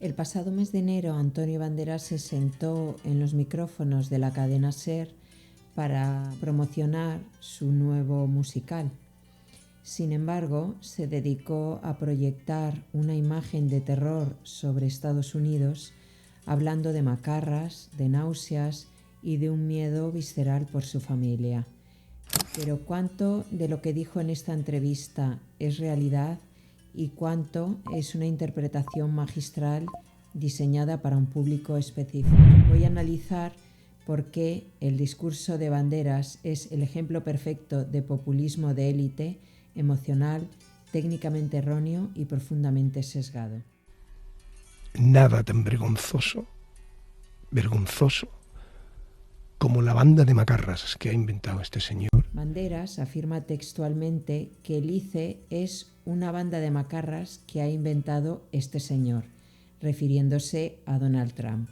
El pasado mes de enero, Antonio Banderas se sentó en los micrófonos de la cadena SER para promocionar su nuevo musical. Sin embargo, se dedicó a proyectar una imagen de terror sobre Estados Unidos, hablando de macarras, de náuseas y de un miedo visceral por su familia. Pero ¿cuánto de lo que dijo en esta entrevista es realidad y cuánto es una interpretación magistral diseñada para un público específico? Voy a analizar por qué el discurso de Banderas es el ejemplo perfecto de populismo de élite, emocional, técnicamente erróneo y profundamente sesgado. Nada tan vergonzoso como la banda de macarras que ha inventado este señor. Banderas afirma textualmente que el ICE es una banda de macarras que ha inventado este señor, refiriéndose a Donald Trump.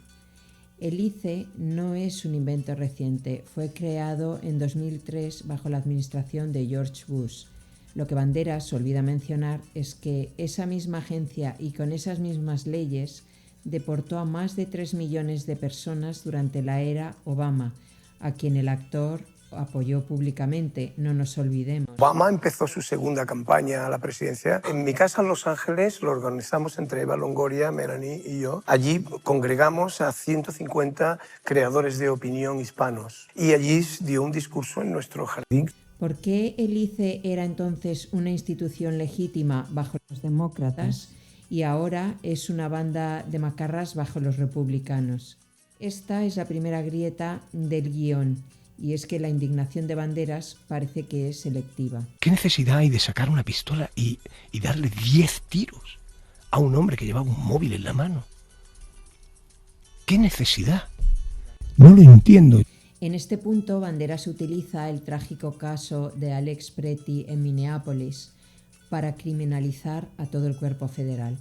El ICE no es un invento reciente, fue creado en 2003 bajo la administración de George Bush. Lo que Banderas olvida mencionar es que esa misma agencia y con esas mismas leyes deportó a más de 3 millones de personas durante la era Obama, a quien el actor apoyó públicamente, no nos olvidemos. Obama empezó su segunda campaña a la presidencia. En mi casa en Los Ángeles lo organizamos entre Eva Longoria, Melanie y yo. Allí congregamos a 150 creadores de opinión hispanos y allí dio un discurso en nuestro jardín. ¿Por qué el ICE era entonces una institución legítima bajo los demócratas y ahora es una banda de macarras bajo los republicanos? Esta es la primera grieta del guión, y es que la indignación de Banderas parece que es selectiva. ¿Qué necesidad hay de sacar una pistola y darle 10 tiros a un hombre que llevaba un móvil en la mano? ¿Qué necesidad? No lo entiendo. En este punto, Banderas utiliza el trágico caso de Alex Pretty en Minneapolis para criminalizar a todo el cuerpo federal.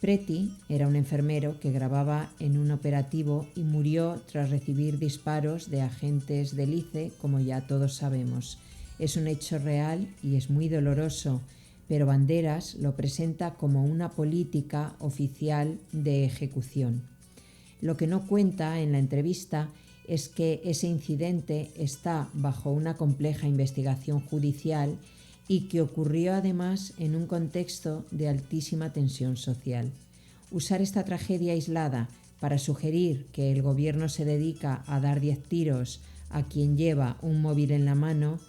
Pretty era un enfermero que grababa en un operativo y murió tras recibir disparos de agentes del ICE, como ya todos sabemos. Es un hecho real y es muy doloroso, pero Banderas lo presenta como una política oficial de ejecución. Lo que no cuenta en la entrevista es que ese incidente está bajo una compleja investigación judicial y que ocurrió además en un contexto de altísima tensión social. Usar esta tragedia aislada para sugerir que el gobierno se dedica a dar 10 tiros a quien lleva un móvil en la mano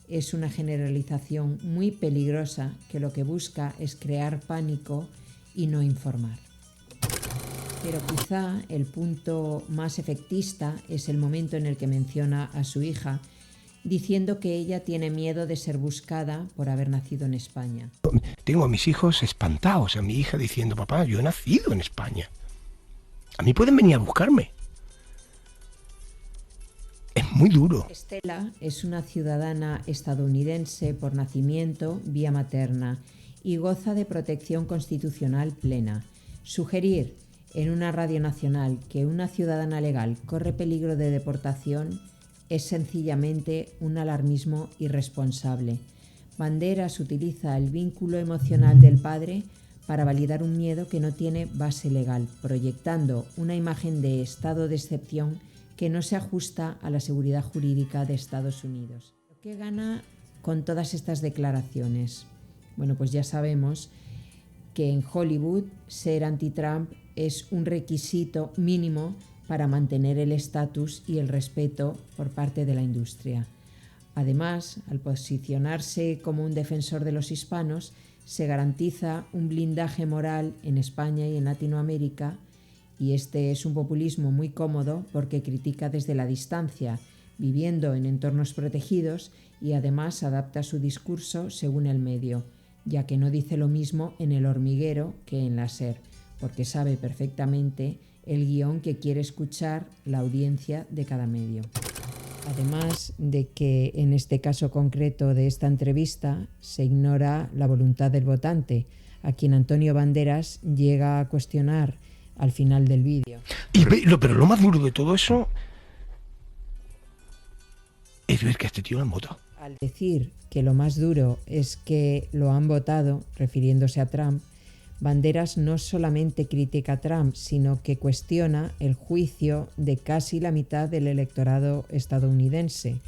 es una generalización muy peligrosa que lo que busca es crear pánico y no informar. Pero quizá el punto más efectista es el momento en el que menciona a su hija, diciendo que ella tiene miedo de ser buscada por haber nacido en España. Tengo a mis hijos espantados, a mi hija diciendo, papá, yo he nacido en España. A mí pueden venir a buscarme. Es muy duro. Estela es una ciudadana estadounidense por nacimiento vía materna y goza de protección constitucional plena. Sugerir en una radio nacional que una ciudadana legal corre peligro de deportación es sencillamente un alarmismo irresponsable. Banderas utiliza el vínculo emocional del padre para validar un miedo que no tiene base legal, proyectando una imagen de estado de excepción que no se ajusta a la seguridad jurídica de Estados Unidos. ¿Qué gana con todas estas declaraciones? Bueno, pues ya sabemos que en Hollywood ser anti-Trump es un requisito mínimo para mantener el estatus y el respeto por parte de la industria. Además, al posicionarse como un defensor de los hispanos, se garantiza un blindaje moral en España y en Latinoamérica, y este es un populismo muy cómodo porque critica desde la distancia, viviendo en entornos protegidos, y además adapta su discurso según el medio, ya que no dice lo mismo en El Hormiguero que en la SER, porque sabe perfectamente el guión que quiere escuchar la audiencia de cada medio. Además de que en este caso concreto de esta entrevista se ignora la voluntad del votante, a quien Antonio Banderas llega a cuestionar al final del vídeo. Pero lo más duro de todo eso es ver que a este tío lo han votado. Al decir que lo más duro es que lo han votado, refiriéndose a Trump, Banderas no solamente critica a Trump, sino que cuestiona el juicio de casi la mitad del electorado estadounidense,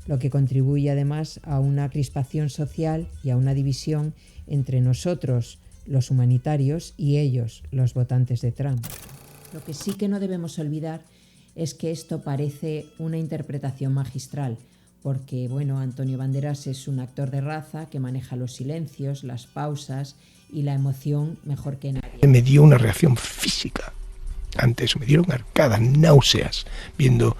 lo que contribuye además a una crispación social y a una división entre nosotros, los humanitarios, y ellos, los votantes de Trump. Lo que sí que no debemos olvidar es que esto parece una interpretación magistral, porque Antonio Banderas es un actor de raza que maneja los silencios, las pausas y la emoción mejor que nadie. Me dio una reacción física ante eso, me dieron arcadas, náuseas, viendo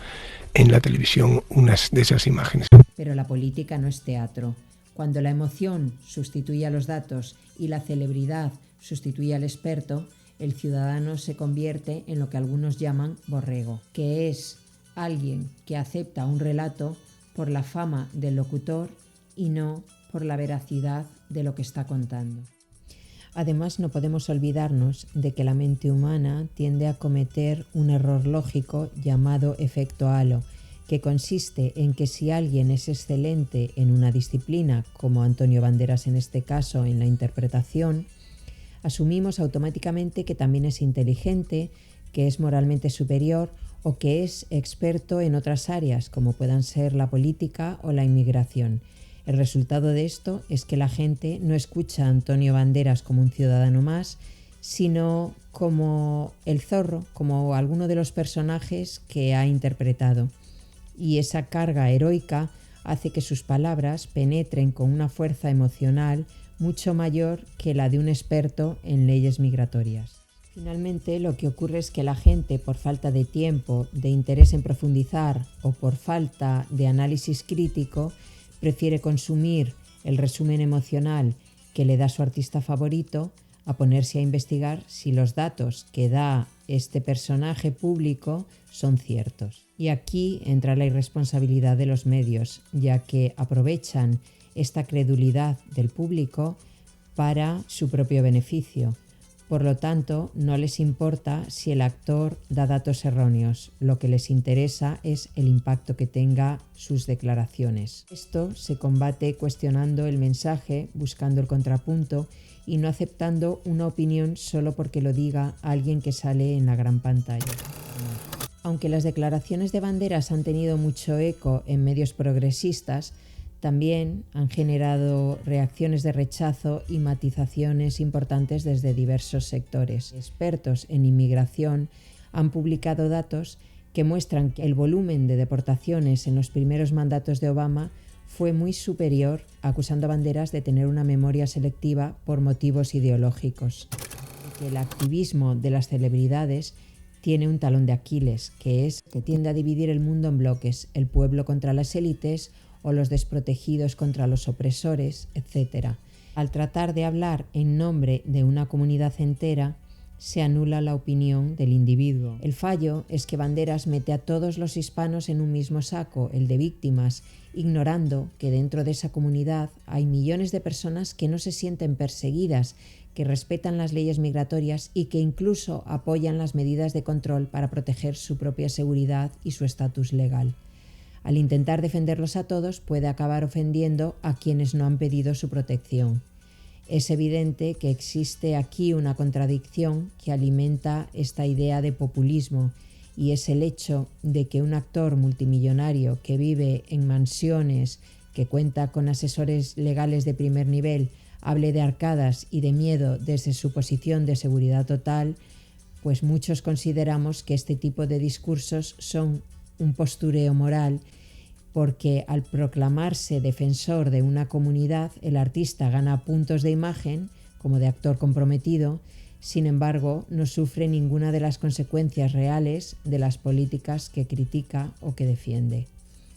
en la televisión unas de esas imágenes. Pero la política no es teatro. Cuando la emoción sustituye a los datos y la celebridad sustituye al experto, el ciudadano se convierte en lo que algunos llaman borrego, que es alguien que acepta un relato por la fama del locutor y no por la veracidad de lo que está contando. Además, no podemos olvidarnos de que la mente humana tiende a cometer un error lógico llamado efecto halo, que consiste en que si alguien es excelente en una disciplina, como Antonio Banderas en este caso en la interpretación, asumimos automáticamente que también es inteligente, que es moralmente superior o que es experto en otras áreas, como puedan ser la política o la inmigración. El resultado de esto es que la gente no escucha a Antonio Banderas como un ciudadano más, sino como el zorro, como alguno de los personajes que ha interpretado. Y esa carga heroica hace que sus palabras penetren con una fuerza emocional mucho mayor que la de un experto en leyes migratorias. Finalmente, lo que ocurre es que la gente, por falta de tiempo, de interés en profundizar o por falta de análisis crítico, prefiere consumir el resumen emocional que le da su artista favorito a ponerse a investigar si los datos que da este personaje público son ciertos. Y aquí entra la irresponsabilidad de los medios, ya que aprovechan esta credulidad del público para su propio beneficio. Por lo tanto, no les importa si el actor da datos erróneos, lo que les interesa es el impacto que tenga sus declaraciones. Esto se combate cuestionando el mensaje, buscando el contrapunto y no aceptando una opinión solo porque lo diga alguien que sale en la gran pantalla. Aunque las declaraciones de Banderas han tenido mucho eco en medios progresistas, también han generado reacciones de rechazo y matizaciones importantes desde diversos sectores. Expertos en inmigración han publicado datos que muestran que el volumen de deportaciones en los primeros mandatos de Obama fue muy superior, acusando a Banderas de tener una memoria selectiva por motivos ideológicos. Que el activismo de las celebridades tiene un talón de Aquiles, que tiende a dividir el mundo en bloques, el pueblo contra las élites o los desprotegidos contra los opresores, etc. Al tratar de hablar en nombre de una comunidad entera, se anula la opinión del individuo. El fallo es que Banderas mete a todos los hispanos en un mismo saco, el de víctimas, ignorando que dentro de esa comunidad hay millones de personas que no se sienten perseguidas, que respetan las leyes migratorias y que incluso apoyan las medidas de control para proteger su propia seguridad y su estatus legal. Al intentar defenderlos a todos, puede acabar ofendiendo a quienes no han pedido su protección. Es evidente que existe aquí una contradicción que alimenta esta idea de populismo, y es el hecho de que un actor multimillonario que vive en mansiones, que cuenta con asesores legales de primer nivel, hable de arcadas y de miedo desde su posición de seguridad total, pues muchos consideramos que este tipo de discursos son un postureo moral, porque al proclamarse defensor de una comunidad, el artista gana puntos de imagen, como de actor comprometido. Sin embargo, no sufre ninguna de las consecuencias reales de las políticas que critica o que defiende.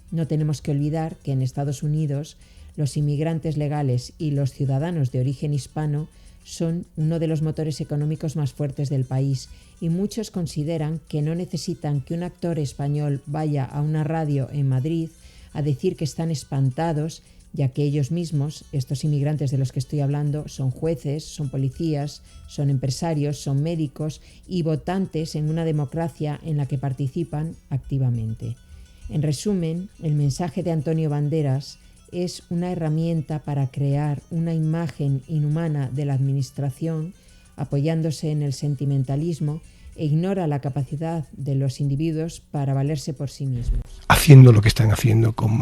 No tenemos que olvidar que en Estados Unidos los inmigrantes legales y los ciudadanos de origen hispano son uno de los motores económicos más fuertes del país, y muchos consideran que no necesitan que un actor español vaya a una radio en Madrid a decir que están espantados, ya que ellos mismos, estos inmigrantes de los que estoy hablando, son jueces, son policías, son empresarios, son médicos y votantes en una democracia en la que participan activamente. En resumen, el mensaje de Antonio Banderas es una herramienta para crear una imagen inhumana de la administración, apoyándose en el sentimentalismo, e ignora la capacidad de los individuos para valerse por sí mismos. Haciendo lo que están haciendo con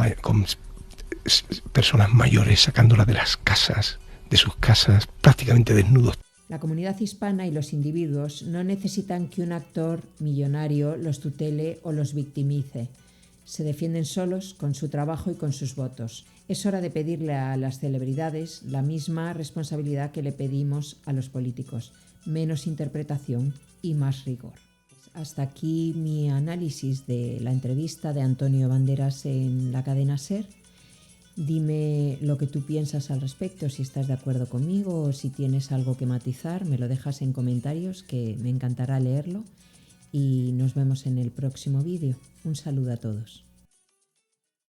personas mayores, sacándolas de las casas, de sus casas, prácticamente desnudos. La comunidad hispana y los individuos no necesitan que un actor millonario los tutele o los victimice. Se defienden solos con su trabajo y con sus votos. Es hora de pedirle a las celebridades la misma responsabilidad que le pedimos a los políticos: menos interpretación y más rigor. Hasta aquí mi análisis de la entrevista de Antonio Banderas en la cadena SER. Dime lo que tú piensas al respecto, si estás de acuerdo conmigo o si tienes algo que matizar, me lo dejas en comentarios, que me encantará leerlo, y nos vemos en el próximo vídeo. Un saludo a todos.